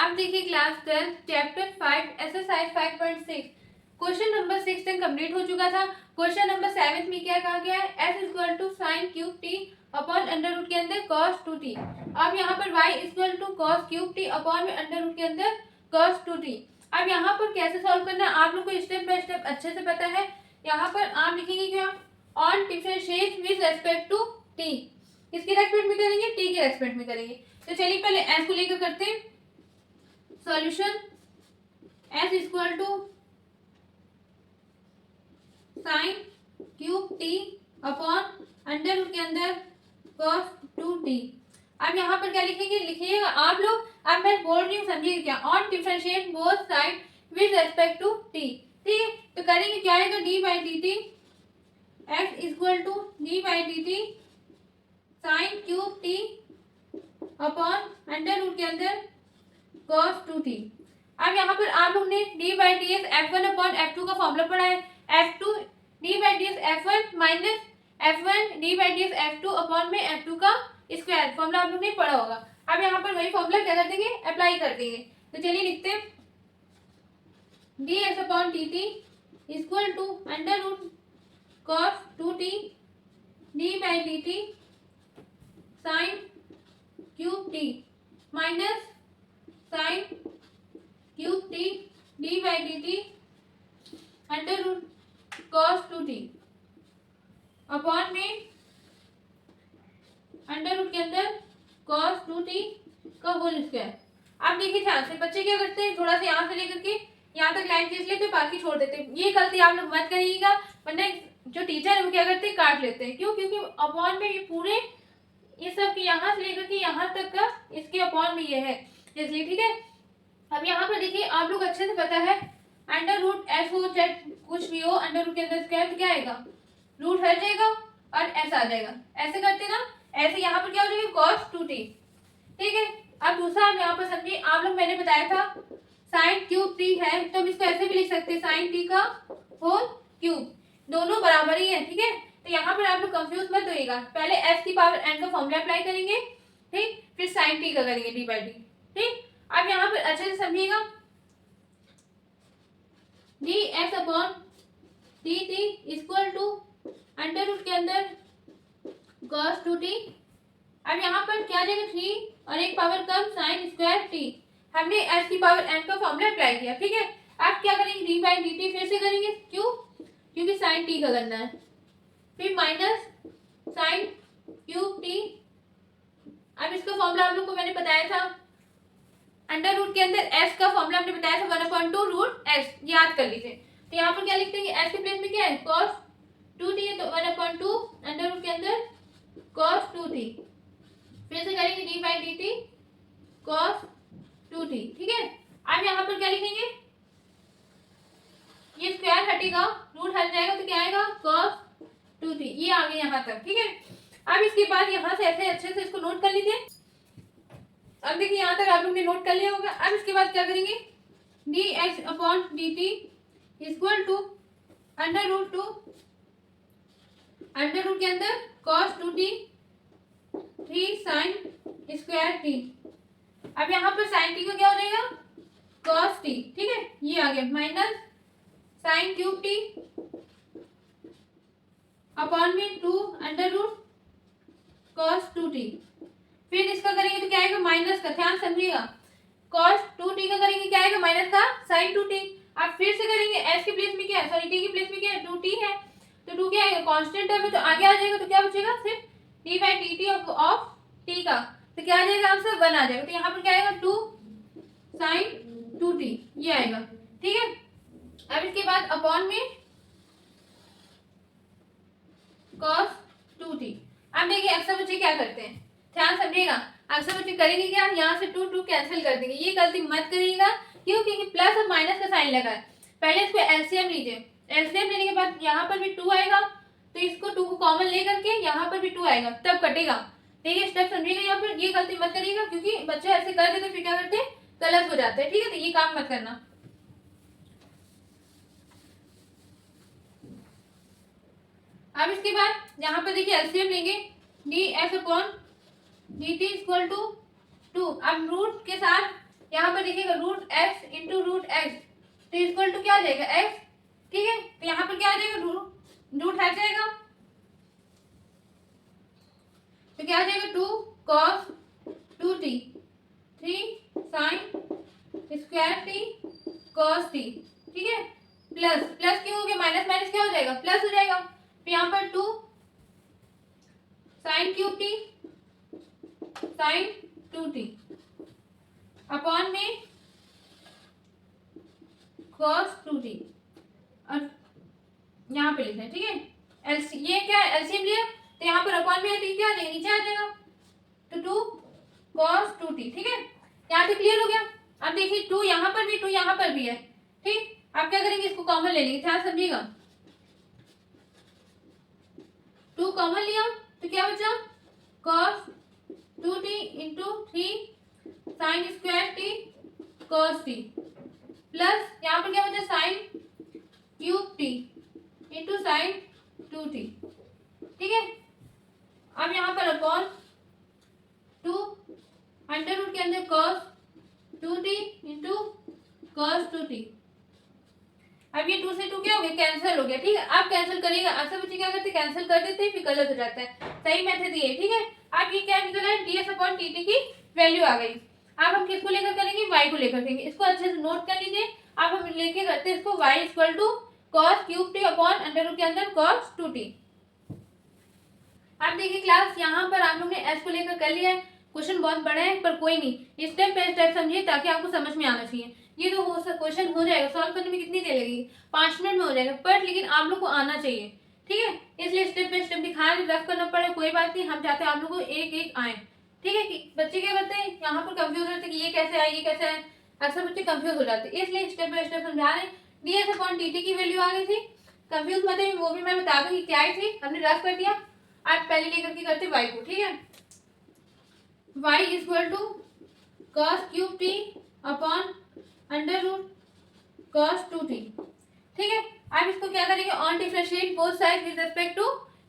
आप देखिए class 12 chapter 5 exercise 5.6 question number 6 तक कंप्लीट हो चुका था। क्वेश्चन नंबर 7 में क्या कहा गया है, s equal to sine cube T upon under root के अंदर cos 2t। अब यहाँ पर y equal to cos cube T upon में अंडर रूट के अंदर cos 2t। अब यहाँ पर कैसे सॉल्व करना है आप लोग को स्टेप बाय स्टेप अच्छे से पता है। यहाँ पर आप लिखेंगे क्या, on differentiate with respect to t। किसके रेस्पेक्ट में करेंगे, t के रेस्पेक्ट में करेंगे। तो चलिए पहले s को लेकर करते हैं solution. s equal to sine cube T upon under root के अंदर cos 2t। अब यहाँ पर क्या लिखेंगे, लिखिएगा आप लोग। अब मैं बोल रही हूँ समझिए क्या, on differentiate both side with respect to t। ठीक है, तो करेंगे क्या आएगा, d by D T x equal to d by D T sine cube T upon under root के अंदर cos 2t। अब यहाँ पर आप लोग ने d by D x f1 upon f2 का फॉर्मूला पढ़ा है। f2 d by D x f1 minus f1 d by D x f2 upon में f2 का स्क्वायर फॉर्मूला आप लोग ने पढ़ा होगा। अब यहाँ पर वही फॉर्मूला क्या कर देंगे, अप्लाई कर देंगे। तो चलिए लिखते हैं D X upon D T equal to under root cos 2t d by D T sine cube T minus sine cube T D by D T under root cos 2t upon में under root के अंदर cos 2t का whole square. आप देखिए ध्यान से, बच्चे क्या करते हैं, थोड़ा सा यहाँ से लेकर के यहाँ तक लाइन खींच लेते, बाकी छोड़ देते। ये गलती आप लोग मत करिएगा, वरना जो टीचर है वो क्या करते हैं, काट लेते हैं। क्यों, क्योंकि अपॉन में ये पूरे ये सब यहाँ से लेकर के यहाँ तक का इसके अपॉन में ये है, इसलिए। ठीक है, अब यहाँ पर देखिए आप लोग अच्छे से पता है, अंडर रूट एस हो चाहे कुछ भी हो, अंडर रूट के अंदर स्क्वायर तो क्या आएगा, रूट हट जाएगा और एस आ जाएगा। ऐसे करते ना, ऐसे यहाँ पर क्या हो जाएगा, cos 2t। ठीक है, अब दूसरा आप यहाँ पर समझिए, आप लोग मैंने बताया था साइन क्यूब टी है, तो हम इसको ऐसे भी लिख सकते हैं साइन टी का होल क्यूब, दोनों बराबर ही है। ठीक है, तो यहाँ पर आप लोग कंफ्यूज मत होइएगा, पहले एस की पावर एन का फॉर्मूला अप्लाई करेंगे, ठीक, फिर साइन टी का करेंगे डी बाई डी। ठीक, अब यहाँ पर अच्छे से समझिएगा, D X upon D T equal to under root के अंदर cos 2t। अब यहाँ पर क्या जाएगा, 3 और एक पावर कम साइन स्क्वायर टी। हमने s की पावर n का फॉर्मूला अप्लाई किया। ठीक है, अब क्या करेंगे, डी बाई डी टी फिर से करेंगे, क्यों, क्योंकि साइन टी का करना है, फिर माइनस साइन क्यूब टी। अब इसका फॉर्मूला आप लोग को मैंने बताया था, अंडर रूट के अंदर s का फॉर्मूला हमने बताया था 1/2 रूट s, याद कर लीजिए। तो यहाँ पर क्या लिखते हैं, s के प्लेस में क्या है, cos 2t है, तो 1/2 अंडर रूट के अंदर cos 2t, फिर से करेंगे d by D T cos 2t। ठीक है, अब यहाँ पर क्या लिखेंगे, ये स्क्वायर हटेगा, रूट हट जाएगा, तो क्या आएगा, cos 2t। ये आ गया यहाँ तक। ठीक है, अब इसके बाद यहाँ से ऐसे अच्छे से इसको नोट कर लीजिए। अब देखिए यहाँ तक आप लोग ने नोट कर लिया होगा। अब इसके बाद क्या करेंगे, D X upon D T equal to under root के अंदर cos 2t 3 sine square T. अब यहाँ पर साइन टी का क्या हो जाएगा, cos t। ठीक है, ये आ गया minus sine cube T upon में 2 अंडर रूट cos 2t। फिर इसका करेंगे तो क्या आएगा, माइनस का, ध्यान समझिएगा, cos 2t का करेंगे क्या आएगा, माइनस का साइन 2t। अब फिर से करेंगे, s के प्लेस में क्या है, सॉरी t के प्लेस में क्या है, 2t है, तो 2 क्या आएगा, कांस्टेंट टर्म है, तो आगे आ जाएगा, तो क्या बचेगा, सिर्फ d by D T of t का, तो क्या आ जाएगा आंसर, 1 आ जाएगा। तो यहाँ पर क्या आएगा, 2 साइन 2t, ये आएगा। ठीक है, अब इसके बाद अपॉन में cos 2t। अब देखिए अक्सर बच्चे क्या करते हैं, ध्यान समझिएगा, अक्सर बच्चे करेंगे क्या, यहाँ से 2 कैंसिल कर देंगे। ये गलती मत करिएगा, क्यों, क्योंकि प्लस और माइनस का साइन लगा है। पहले इसको एलसीएम लीजिए, एलसीएम लेने के बाद यहाँ पर भी 2 आएगा, तो इसको 2 को कॉमन लेकर के यहाँ पर भी 2 आएगा, तब कटेगा। ठीक है, स्टेप समझिएगा यहाँ पर, ये गलती मत करिएगा, क्योंकि बच्चे ऐसे कर देते फिर क्या करते हैं, गलत हो जाते हैं। ठीक है, तो ये काम मत करना। अब इसके बाद यहाँ पर देखिए एलसीएम लेंगे, D X upon D T equal to 2। अब रूट के साथ यहाँ पर लिखिएगा root X into root X, तो इक्वल टू क्या आ जाएगा एक्स, ठीक है। तो यहाँ पर क्या आ जाएगा रूट हट जाएगा, तो क्या आ जाएगा 2 cos 2t 3 sin square t cos t, ठीक है। प्लस प्लस क्यों हो गया, माइनस माइनस क्या हो जाएगा प्लस हो जाएगा। तो यहाँ पर 2 sin cube t sin 2t upon में cos 2t, और यहाँ पे लिखना है, ठीक है। ये क्या एलसीएम लिया, तो यहाँ पर अपॉन में t क्या आ जाएगा नीचे आ जाएगा, तो 2 cos 2t, ठीक है। यहाँ पे क्लियर हो गया। अब देखिए 2 यहाँ पर भी 2 यहाँ पर भी है, ठीक। आप क्या करेंगे, इसको कॉमन ले लेंगे, ध्यान समझिएगा। 2 कॉमन लिया तो क्या बचा cos 2t into 3 sine square t cos t, plus यहाँ पर क्या बचा sign cube t into sine 2t, ठीक है। अब यहाँ पर अपॉन 2 अंडर रूट के अंदर cos 2t into cos 2t। अब ये 2 से 2 क्या हो गया कैंसिल हो गया, ठीक है। आप कैंसिल करिएगा, अक्सर बच्चे क्या करते हैं कैंसिल कर देते हैं फिर गलत हो जाता है, सही मेथड ये, ठीक है। अब ये क्या निकला है ds अपॉन dt की वैल्यू आ गई। अब हम किसको लेकर करेंगे, y को लेकर करेंगे। इसको अच्छे से नोट कर लीजिए। अब हम लेके करते हैं इसको y equal to cos cube t upon under root के अंदर cos 2t। अब देखिए क्लास यहाँ पर आप लोग ने s को लेकर कर लिया है। क्वेश्चन बहुत बड़ा है पर कोई नहीं, स्टेप बाय स्टेप समझिए ताकि आपको समझ में आना चाहिए। ये तो क्वेश्चन हो जाएगा, सॉल्व करने में कितनी देर लगेगी, 5 मिनट में हो जाएगा, बट लेकिन आप लोग को आना चाहिए, ठीक है। इसलिए स्टेप बाय स्टेप दिखा रहे, रफ करना पड़े कोई बात नहीं, हम चाहते हैं आप लोग को एक एक आए, ठीक है। कि बच्चे क्या करते हैं यहाँ पर कंफ्यूज होते हैं कि ये कैसे आए ये कैसे आए, अक्सर बच्चे कंफ्यूज हो जाते हैं, इसलिए स्टेप बाय स्टेप समझा रहे हैं। ds अपॉन dt की वैल्यू आ गई थी, कंफ्यूज मत है, वो भी मैं बता दूंगी क्या आई थी, हमने रफ कर दिया। आप पहले लेकर के करते y को, ठीक है। y equal to cos cube t upon under root cos 2t, ठीक है। अब इसको क्या करेंगे on differentiate both side with respect to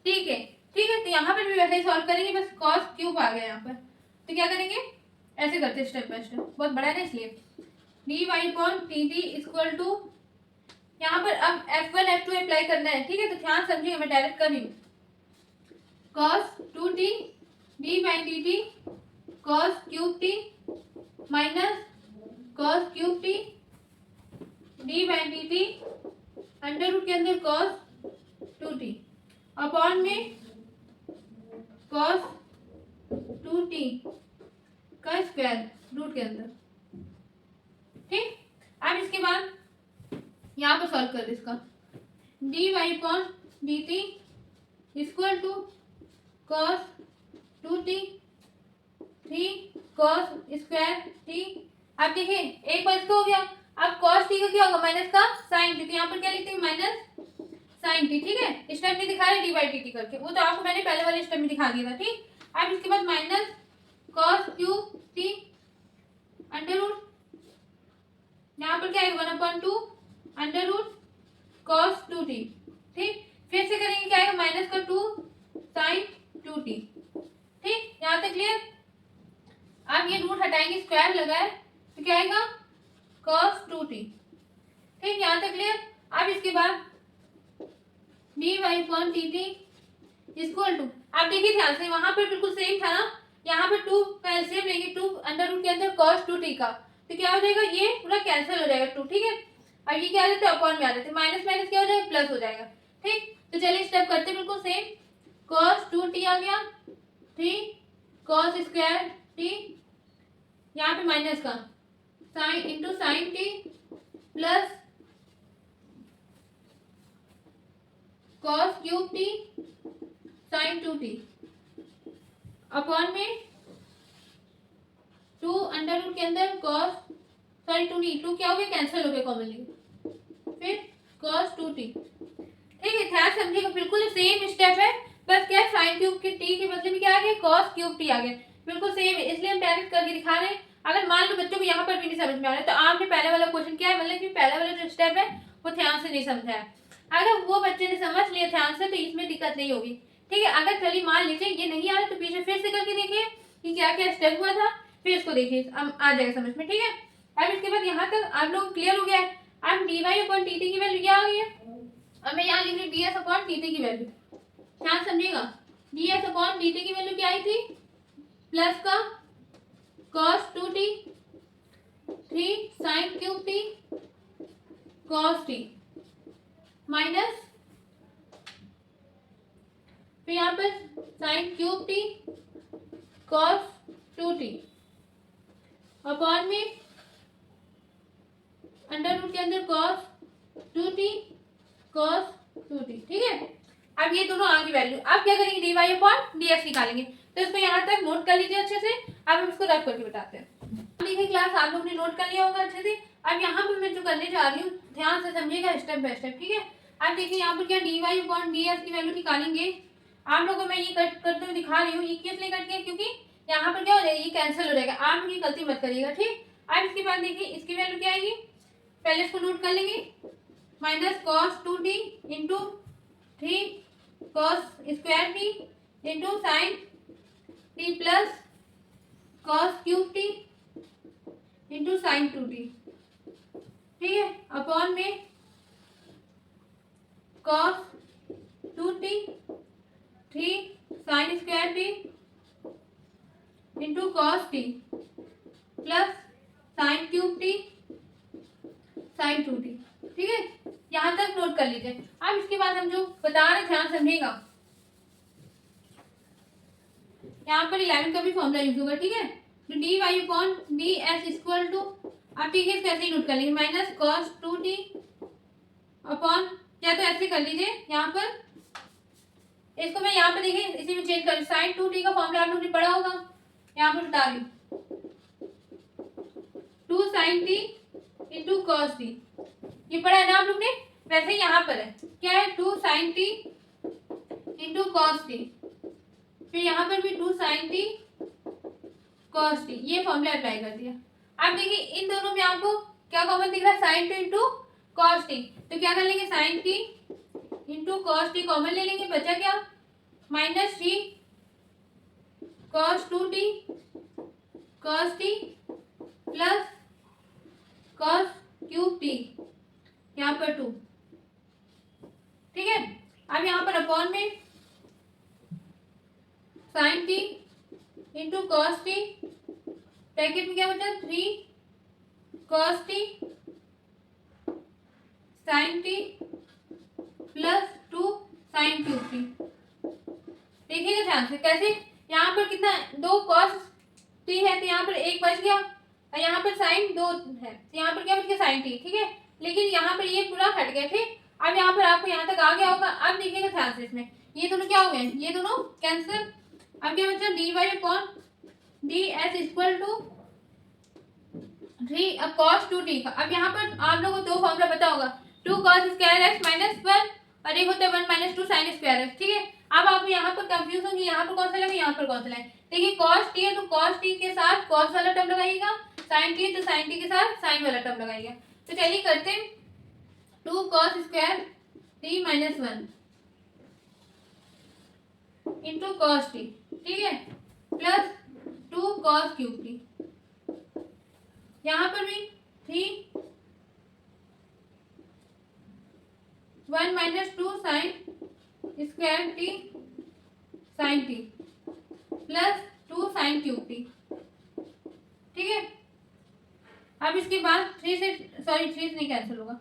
t के, ठीक है। तो यहाँ पर भी वैसे ही सॉल्व करेंगे, बस cos क्यूब आ गया यहाँ पर, तो क्या करेंगे ऐसे करते हैं स्टेप बाय स्टेप, बहुत बड़ा है ना इसलिए। dy upon dt equal to यहाँ पर अब f1 f2 अप्लाई करना है, ठीक है। तो ध्यान समझिएगा, मैं डायरेक्ट कर रही हूँ cos 2t d by dt cos cube t minus cos cube t d by dt under root के अंदर cos 2t अपॉन में cos 2t का स्क्वायर रूट के अंदर, ठीक। अब इसके बाद यहाँ पर सॉल्व कर दे इसका dy upon dt equal to cos 2t 3 cos square t। अब देखिए एक बार इसको हो गया, अब cos t का क्या होगा माइनस का sin t, तो यहाँ पर क्या लिखते हैं माइनस sin t, ठीक है। स्टेप में दिखा रहे डी बाई dt करके, वो तो आपको मैंने पहले वाले स्टेप में दिखा दिया था, ठीक। अब इसके बाद minus cos cube t under root, यहाँ पर क्या है 1/2 अंडर रूट cos 2t, ठीक। फिर से करेंगे क्या आएगा माइनस का 2 sin 2t, ठीक। यहाँ तक क्लियर। अब ये रूट हटाएंगे, स्क्वायर लगा है तो क्या आएगा cos 2t, ठीक। यहाँ तक क्लियर। अब इसके बाद dy upon dt equal to, आप देखिए ध्यान से वहां पर बिल्कुल सेम था ना, यहाँ पर 2 का एलसीएम लेंगे 2 अंडर रूट के अंदर cos 2t का, तो क्या हो जाएगा ये पूरा कैंसिल हो जाएगा 2, ठीक है। अब ये क्या आ जाता है अपॉन में आ जाते हैं, माइनस माइनस क्या हो जाएगा प्लस हो जाएगा, ठीक। तो चलिए स्टेप करते हैं बिल्कुल सेम, cos 2t आ गया 3 cos स्क्वायर t, यहाँ पे माइनस का sine into sine t plus cos cube t sin 2t upon में 2 अंडर रूट के अंदर cos सॉरी 2 क्या हो गया कैंसिल हो गया कॉमनली, फिर cos 2t, ठीक है। ध्यान समझिएगा बिल्कुल सेम स्टेप है, बस क्या साइन क्यूब के t के बदले में क्या आ गया cos क्यूब t आ गया, बिल्कुल सेम है, इसलिए हम डायरेक्ट करके दिखा रहे हैं। अगर मान लो बच्चों को यहाँ पर भी नहीं समझ में आ रहा है तो आपने पहले वाला क्वेश्चन क्या है, मतलब कि पहले वाला जो स्टेप है वो ध्यान से नहीं समझा है, अगर वो बच्चे ने समझ लिया ध्यान से तो इसमें दिक्कत नहीं होगी, ठीक है। अगर चलिए मान लीजिए ये नहीं आ रहा तो पीछे फिर से करके देखिए कि क्या क्या स्टेप हुआ था, फिर इसको देखिए आ जाएगा समझ में, ठीक है। अब इसके बाद यहाँ तक आप लोग क्लियर हो गया है। अब dy अपॉन dt की वैल्यू क्या आ गई है, अब मैं यहाँ लिख रही ds अपॉन dt की वैल्यू, ध्यान समझिएगा। ds अपॉन dt की वैल्यू क्या आई थी, प्लस का cos 2t 3 sin cube t cos t minus फिर यहाँ पर sin cube t cos 2t upon में अंडर रूट के अंदर cos 2t cos 2t, ठीक है। अब ये दोनों आगे वैल्यू, अब क्या करेंगे dy अपॉन dx निकालेंगे, तो इसको यहाँ तक नोट कर लीजिए अच्छे से। अब हम इसको रफ करके बताते हैं। देखिए क्लास आप लोग ने नोट कर लिया होगा अच्छे से। अब यहाँ पर मैं जो करने जा रही हूँ ध्यान से समझिएगा स्टेप बाय स्टेप, ठीक है। अब देखिए यहाँ पर क्या dy अपॉन dx की वैल्यू निकालेंगे। आप लोगों को मैं ये कट करते हुए दिखा रही हूँ, ये किस लिए कट किया, क्योंकि यहाँ पर क्या हो जाएगा, ये कैंसिल हो जाएगा। आप लोग ये गलती मत करिएगा, ठीक। अब इसके बाद देखिए इसकी वैल्यू क्या आएगी, पहले इसको नोट कर लेंगे, minus cos 2t into 3 cos square t into sine t plus cos cube t into sine 2t, ठीक है, अपॉन में cos 2t 3 sine square t into cos t plus sine cube t sine 2t, ठीक है। यहाँ तक note कर लीजिए। अब इसके बाद हम जो बता रहे हैं ध्यान समझिएगा, यहाँ पर 11 का भी फॉर्मूला यूज होगा, ठीक है। तो D Y upon D S equal to, अब ठीक है इसको ऐसे ही नोट कर लेंगे, माइनस कॉस 2t अपॉन, या तो ऐसे कर लीजिए यहाँ पर, इसको मैं यहाँ पर देखिए इसी में चेंज कर, साइन 2t का फॉर्मूला आप लोग ने पढ़ा होगा, यहाँ पर बता रही हूँ 2 sine t into cos t, ये पढ़ा है ना आप लोग ने। वैसे यहाँ पर है क्या है, 2 sine t into cos t, फिर यहाँ पर भी 2 साइन t कॉस t, ये फॉर्मूला अप्लाई कर दिया। अब देखिए इन दोनों में आपको क्या कॉमन दिख रहा है, साइन 2 इंटू कॉस t, तो क्या कर लेंगे sine t into cos t common ले लेंगे, बचा क्या minus 3 cos 2t cos t plus cos cube t, यहाँ पर 2, ठीक है। अब यहाँ पर अपॉन में sine t into cos t, bracket में क्या बचा 3 cos t sine t plus 2 sine cube t, देखिएगा ध्यान से कैसे, यहाँ पर कितना 2 कॉस t है तो यहाँ पर 1 बच गया, और यहाँ पर साइन 2 है तो यहाँ पर क्या बच गया साइन t, ठीक है। लेकिन यहाँ पर ये पूरा हट गया, ठीक। अब यहाँ पर आपको यहाँ तक आ गया होगा। अब देखिएगा ध्यान से, इसमें ये दोनों क्या हो गए, ये दोनों कैंसिल। अब क्या बचा D Y upon D S equal to 3 अब cos 2t का। अब यहाँ पर आप लोगों को दो फॉर्मूला पता होगा, 2 cos स्क्वायर एक्स माइनस 1 और एक होता है 1 माइनस 2 साइन स्क्वायर एक्स, ठीक है। अब आप यहाँ पर कंफ्यूज होंगे, यहाँ पर कौन सा लगे, यहाँ पर कौन सा लगे। देखिए cos t है तो cos t के साथ cos वाला टर्म लगाइएगा, sin t है तो sin t के साथ sin वाला टर्म लगाइएगा। तो चलिए करते हैं 2 cos square t minus 1 into cos t, ठीक है, प्लस 2 cos क्यूब t, यहाँ पर भी 3 1 minus 2 sine square t sine t plus 2 sine cube t, ठीक है। अब इसके बाद 3 से नहीं कैंसिल होगा।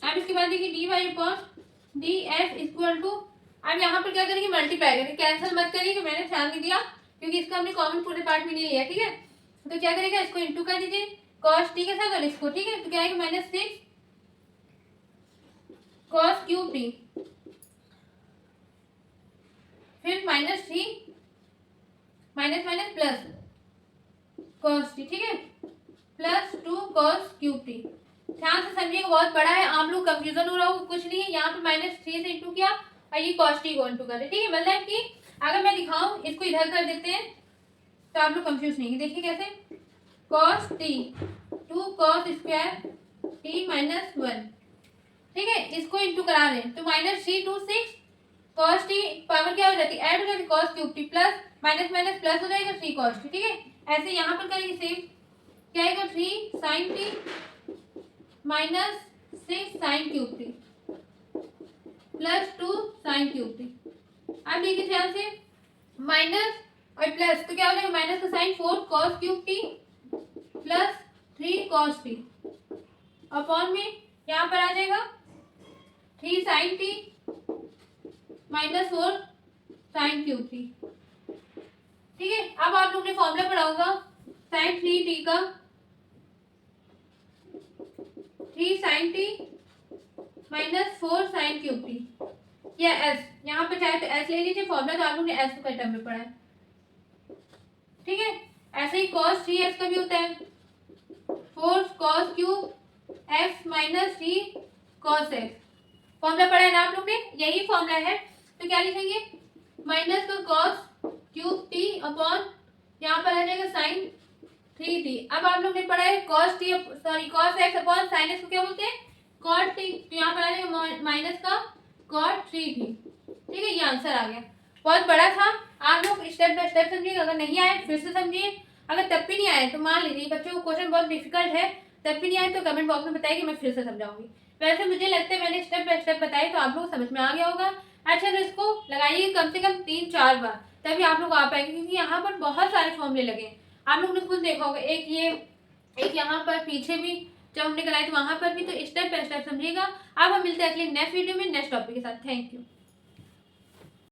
अब इसके बाद देखिए D Y upon D S equal to, अब यहाँ पर क्या करेंगे मल्टीप्लाई करेंगे, कैंसिल मत करिए, मैंने ध्यान नहीं दिया क्योंकि इसका हमने कॉमन पूरे पार्ट में नहीं लिया, ठीक है। तो क्या करेगा, इसको इंटू कर दीजिए कॉस टी के साथ और इसको, ठीक है। तो क्या आएगा माइनस 6 कॉस क्यूब टी, फिर minus 3 minus minus plus cos T, ठीक है, प्लस 2 कॉस क्यूब टी। ध्यान से समझिएगा, बहुत बड़ा है, आप लोग कंफ्यूजन हो रहा हो, कुछ नहीं है। यहाँ पर माइनस 3 से इंटू किया और ये कॉस टी को इंटू करे, ठीक है। मतलब कि अगर मैं दिखाऊं इसको इधर कर देते हैं तो आप लोग कंफ्यूज नहीं है। देखिए कैसे, cos T 2 cos square T minus 1, ठीक है, इसको इंटू करा रहे हैं तो माइनस 3 2 6 कॉस टी पावर क्या हो जाती है, ऐड हो जाती है cos cube T, plus minus minus plus हो जाएगा 3 कॉस टी, ठीक है। ऐसे यहाँ पर करेंगे सेम, क्या आएगा 3 sin t minus 6 sin cube T plus 2 sin cube T. अब देखिए ध्यान से, माइनस और प्लस तो क्या हो जाएगा, माइनस का sine 4 cos cube T plus 3 cos T upon में यहाँ पर आ जाएगा 3 sin T minus 4 sin cube T. ठीक है, अब आप लोग ने फॉर्मूला पढ़ा होगा sin 3t का, 3 sin t minus 4 sin cube T, या s, यहाँ पे चाहे तो s ले लीजिए, फॉर्मूला तो आप लोग ने s का टर्म में पढ़ा है। ठीक है, ऐसे ही cos 3x का भी होता है, 4 cos cube x minus 3 cos x, formula पढ़ा है ना आप लोग ने, यही फॉर्मूला है। तो क्या लिखेंगे, माइनस का cos क्यूब t अपॉन यहाँ पर आ जाएगा sin 3t। अब आप लोग ने पढ़ा है cos x upon sin x को क्या बोलते हैं, cot t, तो यहाँ पर आ जाएगा माइनस का cot 3t। ठीक है, ये आंसर आ गया, बहुत बड़ा था, आप लोग स्टेप बाय स्टेप समझिए, अगर नहीं आए फिर से समझिए, अगर तब भी नहीं आए तो मान लीजिए बच्चों को क्वेश्चन बहुत डिफिकल्ट है, तब भी नहीं आए तो कमेंट बॉक्स में बताइए, मैं फिर से समझाऊंगी। वैसे मुझे लगता है मैंने स्टेप बाय स्टेप बताई तो आप लोग समझ में आ गया होगा। अच्छा, तो इसको लगाइए कम से कम 3-4 बार, तभी आप लोग आ पाएंगे, क्योंकि यहाँ पर बहुत सारे फॉर्मूले लगे, आप लोग ने खुद देखा होगा, एक ये, एक यहाँ पर पीछे भी जब हमने कराई तो वहां पर भी, तो स्टेप बाय स्टेप समझिएगा। अब हम मिलते हैं अगले नेक्स्ट वीडियो में नेक्स्ट टॉपिक के साथ। Thank you.